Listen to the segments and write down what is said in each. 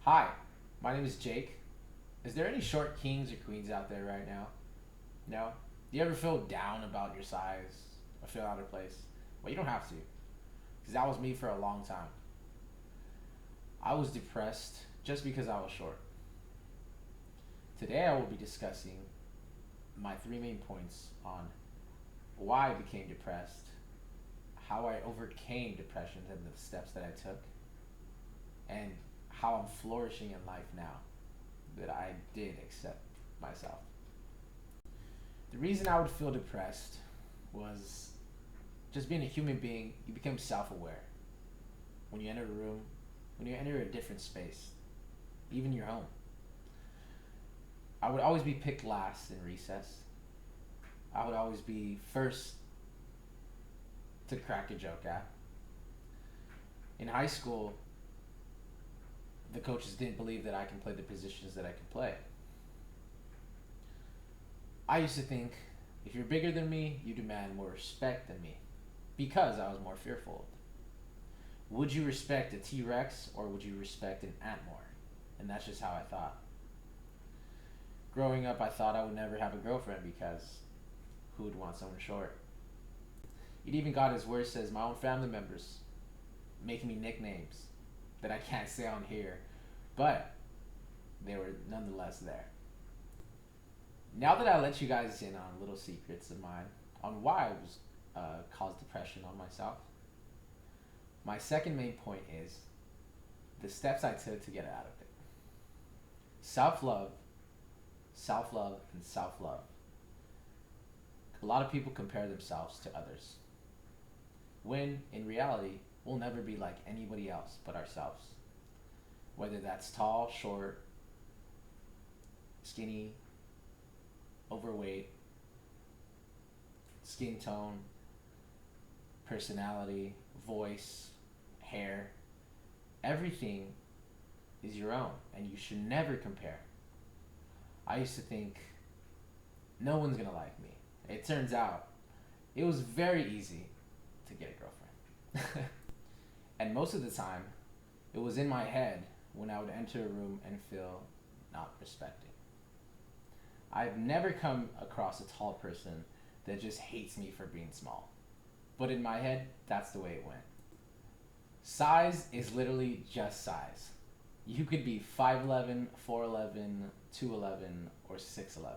Hi, my name is Jake. Is there any short kings or queens out there right now? No? Do you ever feel down about your size or feel out of place? Well, you don't have to, because that was me for a long time. I was depressed just because I was short. Today I will be discussing my three main points on why I became depressed, how I overcame depression and the steps that I took, and how I'm flourishing in life now that I did accept myself. The reason I would feel depressed was just being a human being, you become self aware. When you enter a room, when you enter a different space, even your home. I would always be picked last in recess. I would always be first to crack a joke at. In high school, the coaches didn't believe that I can play the positions that I could play. I used to think if you're bigger than me, you demand more respect than me because I was more fearful. Would you respect a T Rex or would you respect an ant more? And that's just how I thought. Growing up, I thought I would never have a girlfriend because who would want someone short? It even got as worse as my own family members making me nicknames that I can't say on here, but they were nonetheless there. Now that I let you guys in on little secrets of mine on why I was caused depression on myself, my second main point is the steps I took to get out of it. Self love, self love, and self love. A lot of people compare themselves to others, when in reality, we'll never be like anybody else but ourselves. Whether that's tall, short, skinny, overweight, skin tone, personality, voice, hair, everything is your own, and you should never compare. I used to think no one's gonna like me. It turns out it was very easy to get a girlfriend. And most of the time, it was in my head when I would enter a room and feel not respected. I've never come across a tall person that just hates me for being small. But in my head, that's the way it went. Size is literally just size. You could be 5'11, 4'11, 2'11, or 6'11.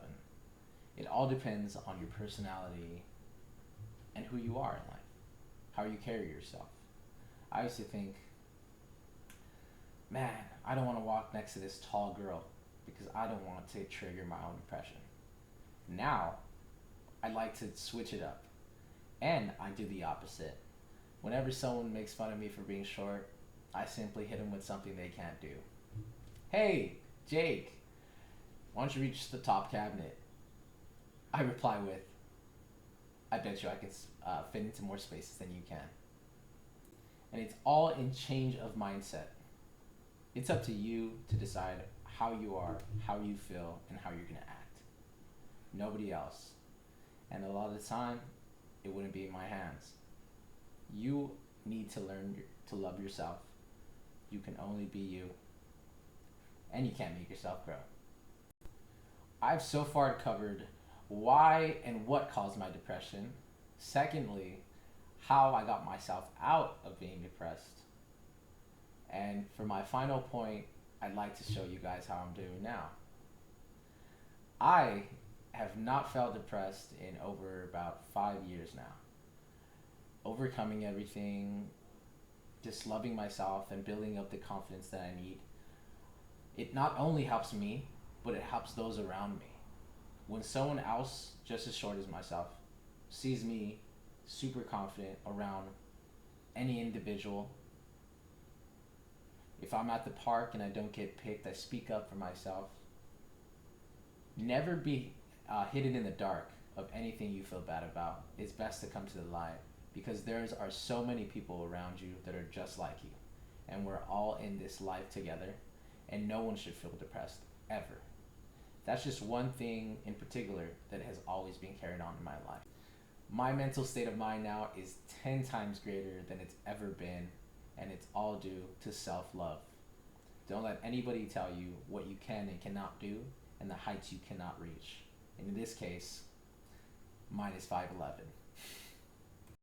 It all depends on your personality and who you are in life, how you carry yourself. I used to think, man, I don't want to walk next to this tall girl because I don't want to trigger my own depression. Now, I like to switch it up, and I do the opposite. Whenever someone makes fun of me for being short, I simply hit them with something they can't do. Hey, Jake, why don't you reach the top cabinet? I reply with, I bet you I can fit into more spaces than you can. And it's all in change of mindset. It's up to you to decide how you are, how you feel, and how you're going to act. Nobody else. And a lot of the time, it wouldn't be in my hands. You need to learn to love yourself. You can only be you. And you can't make yourself grow. I've so far covered why and what caused my depression. Secondly, how I got myself out of being depressed. And for my final point, I'd like to show you guys how I'm doing now. I have not felt depressed in over about 5 years now. Overcoming everything, just loving myself and building up the confidence that I need. It not only helps me, but it helps those around me. When someone else, just as short as myself, sees me super confident around any individual, if I'm at the park and I don't get picked, I speak up for myself. Never be hidden in the dark of anything you feel bad about. It's best to come to the light because there are so many people around you that are just like you. And we're all in this life together, and no one should feel depressed ever. That's just one thing in particular that has always been carried on in my life. My mental state of mind now is 10 times greater than it's ever been, and it's all due to self-love. Don't let anybody tell you what you can and cannot do and the heights you cannot reach. And in this case, mine is 5'11".